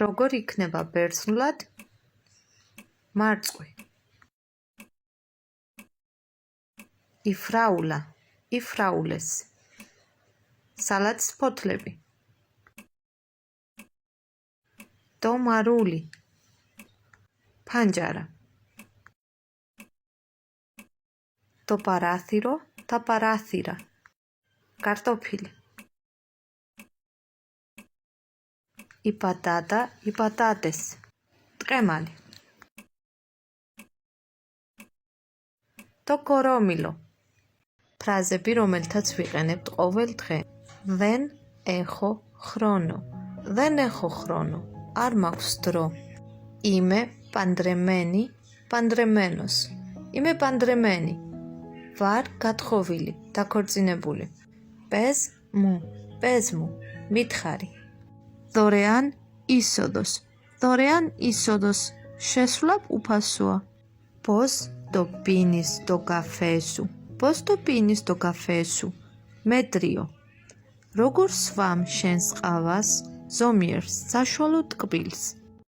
როგორ იქნება ბერძნულად მარწყვი? იფრაულა, იფრაულეს. სალადის ფოთლები. ტომარული, ფანჯარა. ტოპარάθირო, ტაპარάθირა. კარტოფილი. იპატატა, იპატატეს. ტყემალი. ტოკორომილო. ფრაზები, რომელთაც ვიყენებთ ყოველ დღე. Δεν έχω χρόνο. Δεν έχω χρόνο. არ მაქვს დრო. Είμαι παντρεμένη, παντρεμένος. Είμαι παντρεμένη. Ვარ გათხოვილი, დაქორწინებული. Πες μου, მითხარი. Δωρεάν είσοδος. Δωρεάν είσοδος. შესვლა უფასოა. Πώς το πίνεις το καφέ σου? Πώς το πίνεις το καφέ σου? μέτριο. როგორ სვამ შენს ყავას? ზომიერს, საშუალო ტკბილს.